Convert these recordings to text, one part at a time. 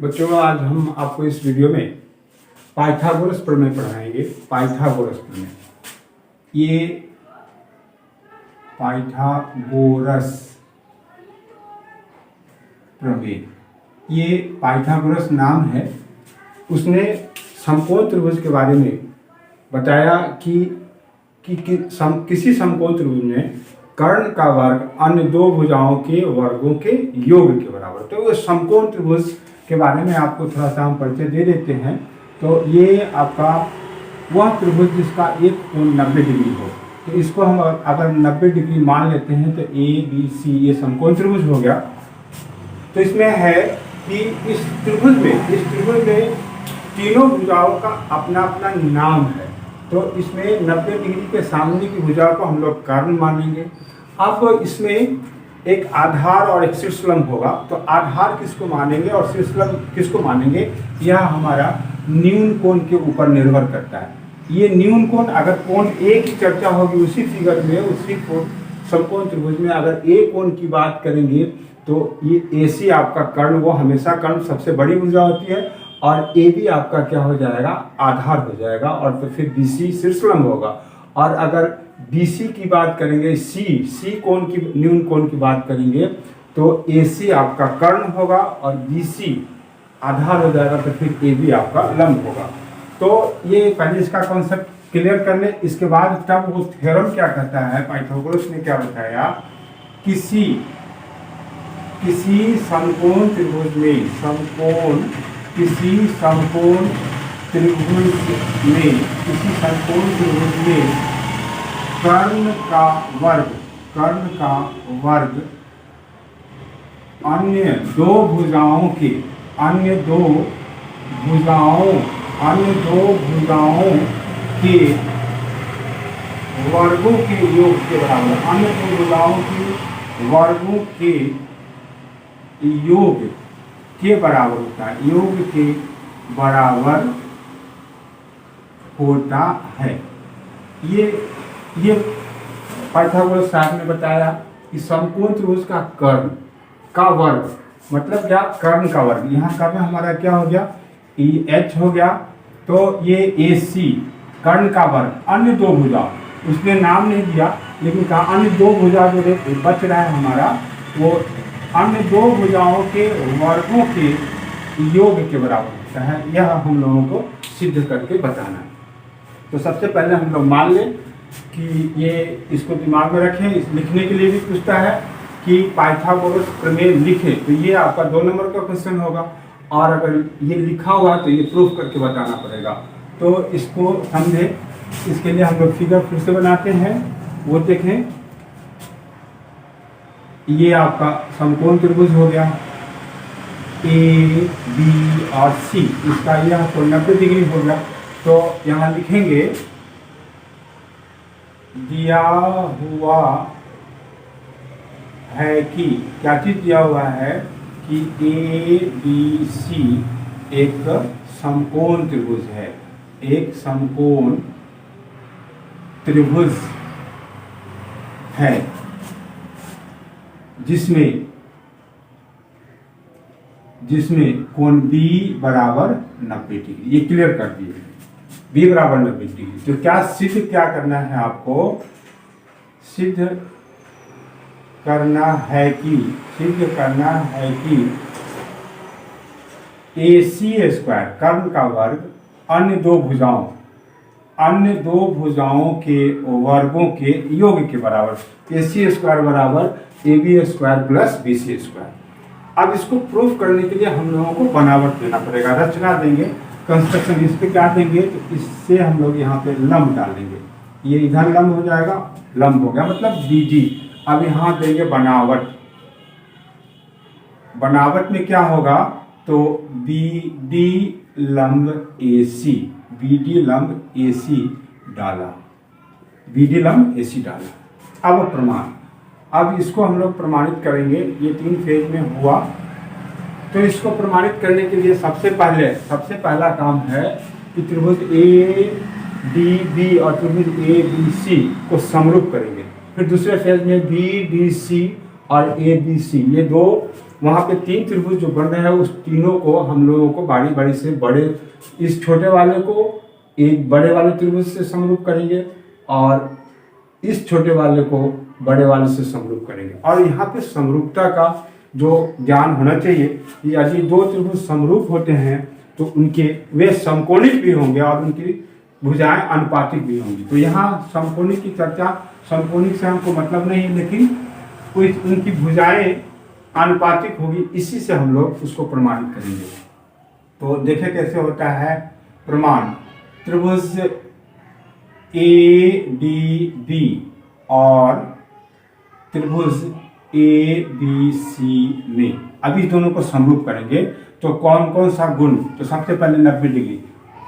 बच्चों आज हम आपको इस वीडियो में पाइथागोरस प्रमेय पढ़ाएंगे। पाइथागोरस प्रमेय, ये पाइथागोरस प्रमेय, ये पाइथागोरस नाम है। उसने समकोण त्रिभुज के बारे में बताया कि किसी समकोण त्रिभुज में कर्ण का वर्ग अन्य दो भुजाओं के वर्गों के योग के बराबर। तो वो समकोण त्रिभुज के बारे में आपको थोड़ा सा हम परिचय दे देते हैं। तो ये आपका वह त्रिभुज जिसका एक कोण 90 डिग्री हो, तो इसको हम अगर 90 डिग्री मान लेते हैं तो ए बी सी ये समकोण त्रिभुज हो गया। तो इसमें है कि इस त्रिभुज में तीनों भुजाओं का अपना अपना नाम है। तो इसमें 90 डिग्री के सामने की भुजा को हम लोग कर्ण मानेंगे। अब इसमें एक आधार और एक शीर्षलंब होगा। तो आधार किसको मानेंगे और शीर्षलंब किसको मानेंगे, यह हमारा न्यून कोण के ऊपर निर्भर करता है। ये न्यून कोण, अगर कोण ए की चर्चा होगी उसी फिगर में, उसी समकोण त्रिभुज में अगर ए कोण की बात करेंगे तो ये ए सी आपका कर्ण, वो हमेशा कर्ण सबसे बड़ी भुजा होती है, और ए बी आपका क्या हो जाएगा, आधार हो जाएगा, और तो फिर बी सी शीर्षलंब होगा। और अगर बी सी की बात करेंगे, सी कोण की, न्यून कोण की बात करेंगे तो ए सी आपका कर्ण होगा और बी सी आधार हो जाएगा, तो फिर ए बी आपका लंब होगा। तो ये पहले इसका कॉन्सेप्ट क्लियर कर ले। इसके बाद तब वो थ्योरम क्या कहता है, पाइथागोरस ने क्या बताया, किसी समकोण त्रिभुज में किसी समकोण त्रिभुज में कर्ण का वर्ग अन्य दो भुजाओं के वर्गों के योग के बराबर, अन्य दो भुजाओं के वर्गों के योग के बराबर होता है, योग के बराबर होता है। ये पाइथागोरस साहब ने बताया कि समकोण त्रिभुज का कर्ण का वर्ग मतलब क्या, कर्ण का वर्ग। यहाँ का में हमारा क्या हो गया, ई एच हो गया। तो ये ए सी कर्ण का वर्ग अन्य दो भुजा, उसने नाम नहीं दिया लेकिन कहा अन्य दो भुजा जो बच रहा है हमारा, वो अन्य दो भुजाओं के वर्गों के योग के बराबर होता है। यह हम लोगों को सिद्ध करके बताना है। तो सबसे पहले हम लोग मान लें कि ये, इसको दिमाग में रखें। इस लिखने के लिए भी पूछता है कि पाइथागोरस प्रमेय लिखें, तो ये आपका 2 नंबर का क्वेश्चन होगा, और अगर ये लिखा हुआ तो ये प्रूफ करके बताना पड़ेगा। तो इसको समझें। इसके लिए हम लोग फिगर फिर से बनाते हैं, वो देखें। ये आपका समकोण त्रिभुज हो गया, ए बी और सी, इसका यह कोण 90 डिग्री हो गया। तो यहाँ लिखेंगे, दिया हुआ है कि, क्या चीज दिया हुआ है कि ए बी सी एक समकोण त्रिभुज है, एक समकोण त्रिभुज है जिसमें कोण बी बराबर 90 डिग्री। ये क्लियर कर दिए, बी बराबर 90 डिग्री। तो क्या सिद्ध करना है आपको, सिद्ध करना है कि ए सी स्क्वायर कर्ण का वर्ग अन्य दो भुजाओं के वर्गों के योग के बराबर, ए सी स्क्वायर बराबर A B square plus B C square. अब इसको प्रूफ करने के लिए हम लोगों को बनावट देना पड़ेगा, रचना देंगे, कंस्ट्रक्शन। इस पे क्या देंगे, तो इससे हम लोग यहाँ पे लंब डालेंगे। ये इधर लंब हो जाएगा, लंब हो गया मतलब डी डी। अब यहाँ देंगे बनावट। बनावट में क्या होगा, तो बी डी लंब ए सी, बी डी लंब ए सी डाला, बी डी लंब ए सी डाला। अब प्रमाण, अब इसको हम लोग प्रमाणित करेंगे। ये 3 फेज में हुआ। तो इसको प्रमाणित करने के लिए सबसे पहला काम है कि त्रिभुज ए डी बी और त्रिभुज ए बी सी को समरूप करेंगे। फिर दूसरे फेज में बी डी सी और ए बी सी, ये दो वहाँ पे 3 त्रिभुज जो बन रहे हैं उस तीनों को हम लोगों को बारी बारी से बड़े, इस छोटे वाले को एक बड़े वाले त्रिभुज से समरूप करेंगे और इस छोटे वाले को बड़े वाले से समरूप करेंगे। और यहाँ पे समरूपता का जो ज्ञान होना चाहिए कि यदि 2 त्रिभुज समरूप होते हैं तो उनके वे समकोणिक भी होंगे और उनकी भुजाएं अनुपातिक भी होंगी। तो यहाँ समकोणिक की चर्चा, समकोणिक से हमको मतलब नहीं है, लेकिन उनकी भुजाएं अनुपातिक होगी, इसी से हम लोग उसको प्रमाणित करेंगे। तो देखें कैसे होता है प्रमाण। त्रिभुज ADB और त्रिभुज ABC में अब इस दोनों को समरूप करेंगे तो कौन कौन सा गुण, तो सबसे पहले 90 डिग्री।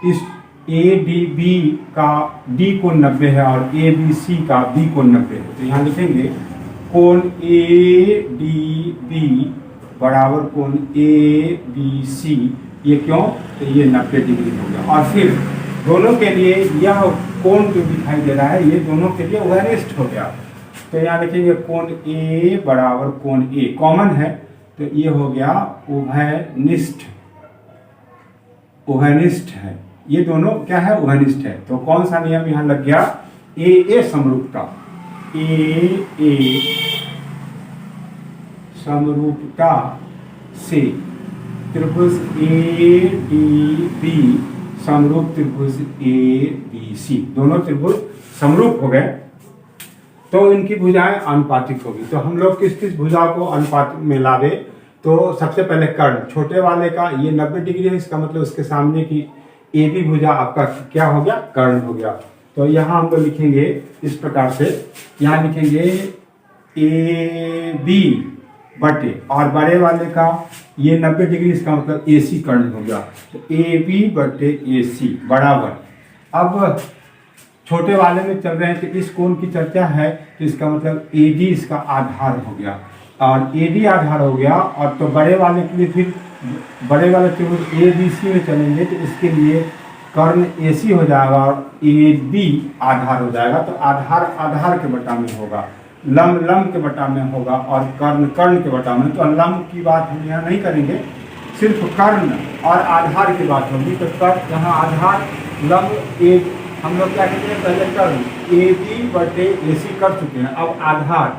इस ADB का D कोण 90 है और ABC का B कोण 90 है। तो यहाँ लिखेंगे कोण ADB बराबर कोण ABC। ये क्यों, तो ये 90 डिग्री हो गया। और फिर दोनों के लिए यह कोण जो दिखाई दे रहा है ये दोनों के लिए उभयनिष्ठ हो गया। तो यहाँ लिखेंगे कोण A बराबर कोण A, कॉमन है तो ये हो गया उभयनिष्ठ। उभयनिष्ठ है, ये दोनों क्या है, उभयनिष्ठ है। तो कौन सा नियम यहाँ लग गया, AA समरूपता। AA समरूपता से त्रिभुज ADB समरूप त्रिभुज ABC, दोनों त्रिभुज समरूप हो गए तो इनकी भुजाएं अनुपातिक होगी। तो हम लोग किस किस भुजा को अनुपातिक में लावे, तो सबसे पहले कर्ण, छोटे वाले का ये 90 डिग्री है, इसका मतलब उसके सामने की AB भुजा आपका क्या हो गया, कर्ण हो गया। तो यहाँ हम लोग लिखेंगे इस प्रकार से, यहाँ लिखेंगे AB बटे और बड़े वाले का ये 90 डिग्री, इसका मतलब AC कर्ण हो गया। तो AB बटे AC बराबर, अब छोटे वाले में चल रहे हैं तो इस कोण की चर्चा है तो इसका मतलब AD इसका आधार हो गया और AD आधार हो गया। और तो बड़े वाले के लिए फिर बड़े वाले त्रिभुज ABC में चलेंगे तो इसके लिए कर्ण AC हो जाएगा और AB आधार हो जाएगा। तो आधार आधार के बटा में होगा, लंब लंब के बटा में होगा और कर्ण कर्ण के बटा में। तो लंब की बात हम यहाँ नहीं करेंगे, सिर्फ कर्ण और आधार की बात होगी। तो कर्ण यहाँ आधार लंब एक हम लोग क्या कहते हैं, पहले कर्ण AB बटे AC कर चुके हैं। अब आधार,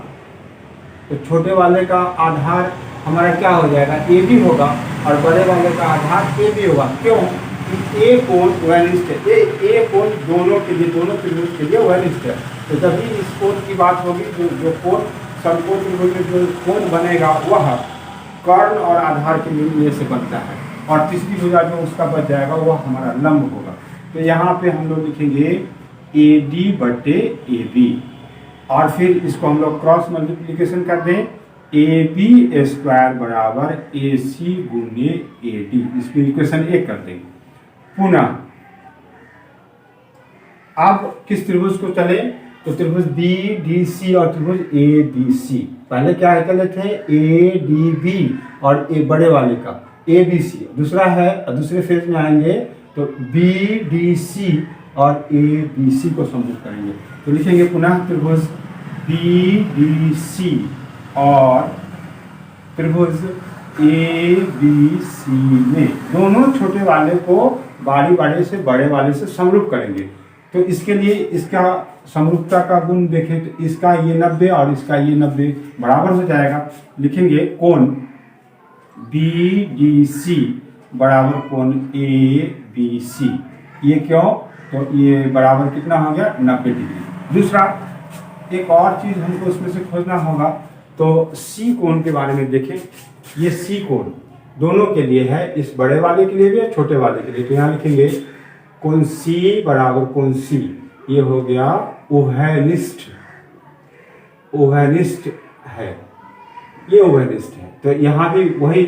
तो छोटे वाले का आधार हमारा क्या हो जाएगा, AB होगा और बड़े वाले का आधार AB होगा। क्यों, A कोण उभयनिष्ठ है, A कोण दोनों के लिए, दोनों त्रिभुज के लिए उभयनिष्ठ है। तो जब भी इस कोण की बात होगी, जो कोण समकोण त्रिभुज में जो कोण बनेगा वह कर्ण और आधार के लिए से बनता है और तीसरी भुजा जो उसका बच जाएगा वह हमारा लंब होगा। तो यहाँ पे हम लोग लिखेंगे AD बटे AB और फिर इसको हम लोग क्रॉस मल्टीप्लिकेशन कर दें, AB स्क्वायर बराबर AC गुने AD, इसकी इक्वेशन 1 कर देंगे। पुनः अब किस त्रिभुज को चले, तो त्रिभुज BDC और त्रिभुज ABC। पहले क्या है चले थे, ADB और बड़े वाले का ABC, दूसरा है दूसरे फेज में आएंगे तो BDC और ABC को समरूप करेंगे। तो लिखेंगे पुनः त्रिभुज BDC और त्रिभुज ABC में दोनों छोटे वाले को बारी बारी से बड़े वाले से समरूप करेंगे। तो इसके लिए इसका समरूपता का गुण देखें तो इसका ये 90 और इसका ये 90 बराबर हो जाएगा। लिखेंगे कोण BDC बराबर कोण ABC, ये क्यों, तो ये बराबर कितना हो गया, 90 डिग्री। दूसरा एक और चीज हमको उसमें से खोजना होगा, तो C कोण के बारे में देखें। ये C कोण दोनों के लिए है, इस बड़े वाले के लिए भी है, छोटे वाले के लिए। तो यहाँ लिखेंगे कोण C बराबर कोण C, ये हो गया उभयनिष्ठ, उभयनिष्ठ है, ये उभयनिष्ठ है। तो यहाँ भी वही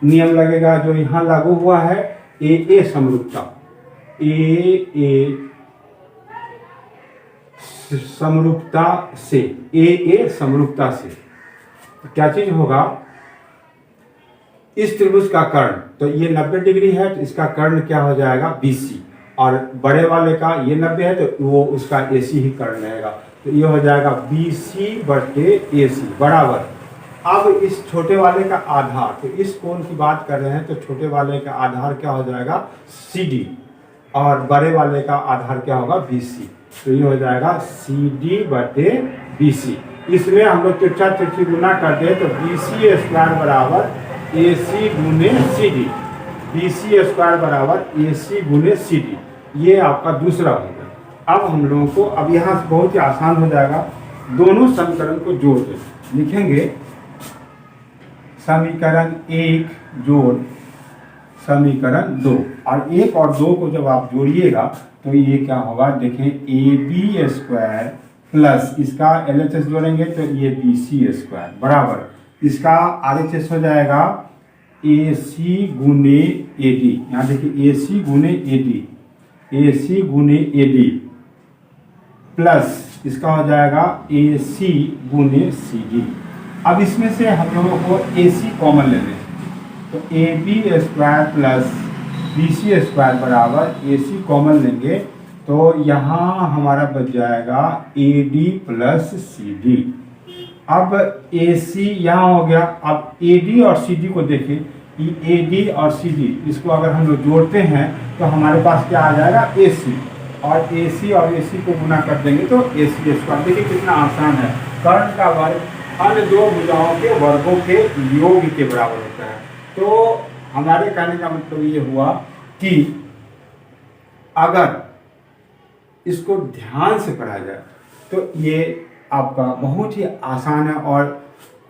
नियम लगेगा जो यहाँ लागू हुआ है, AA समरूपता, AA समरूपता से, AA समरूपता से क्या चीज होगा, इस त्रिभुज का कर्ण, तो ये 90 डिग्री है तो इसका कर्ण क्या हो जाएगा, BC और बड़े वाले का ये 90 है तो वो उसका AC ही कर्ण रहेगा। तो ये हो जाएगा BC बटे AC बराबर अब इस छोटे वाले का आधार, तो इस कोण की बात कर रहे हैं तो छोटे वाले का आधार क्या हो जाएगा CD, और बड़े वाले का आधार क्या होगा BC। तो ये हो जाएगा CD/BC। इसमें हम लोग तिरछा तिरछी गुना करते हैं तो BC² बराबर AC गुने CD, BC² बराबर AC गुने CD। ये आपका दूसरा हो गया। अब हम लोगों को अब यहाँ से बहुत ही आसान हो जाएगा, दोनों समीकरण को जोड़ दें। लिखेंगे समीकरण 1 जोड़ समीकरण 2, और 1 और 2 को जब आप जोड़िएगा तो ये क्या होगा, देखें AB² प्लस इसका LHS जोड़ेंगे तो ये BC² बराबर इसका RHS हो जाएगा AC गुने AD। यहाँ देखिए AC गुने AD प्लस इसका हो जाएगा AC गुने CD। अब इसमें से हम लोगों को AC कॉमन ले लें तो AB² प्लस BC² बराबर AC कॉमन लेंगे तो यहाँ हमारा बच जाएगा AD प्लस CD। अब AC यहाँ हो गया। अब AD और CD को देखें, AD और CD इसको अगर हम लोग जोड़ते हैं तो हमारे पास क्या आ जाएगा AC, और AC और AC को गुना कर देंगे तो AC²। देखिए कितना आसान है। कर्ण का वर्ग अन्य दो भुजाओं के वर्गों के योग के बराबर होता है। तो हमारे कहने का मतलब ये हुआ कि अगर इसको ध्यान से पढ़ा जाए तो ये आपका बहुत ही आसान है, और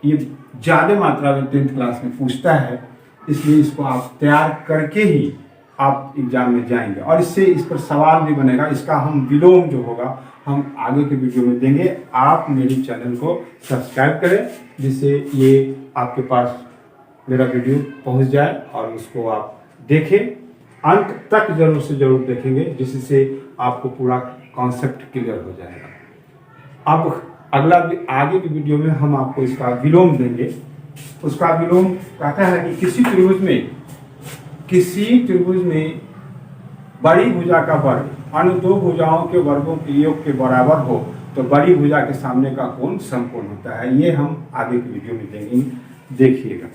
ये ज़्यादा मात्रा में 10th क्लास में पूछता है, इसलिए इसको आप तैयार करके ही आप एग्जाम में जाएंगे, और इससे इस पर सवाल भी बनेगा। इसका हम विलोम जो होगा हम आगे के वीडियो में देंगे। आप मेरी चैनल को सब्सक्राइब करें जिससे ये आपके पास मेरा वीडियो पहुंच जाए, और उसको आप देखें, अंत तक जरूर से जरूर देखेंगे जिससे आपको पूरा कॉन्सेप्ट क्लियर हो जाएगा। अब अगला आगे की वीडियो में हम आपको इसका विलोम देंगे। उसका विलोम कहता है कि किसी त्रिभुज में बड़ी भुजा का वर्ग अन्य दो भुजाओं के वर्गों के योग के बराबर हो तो बड़ी भुजा के सामने का कोण समकोण होता है। ये हम आगे की वीडियो में देखेंगे, देखिएगा।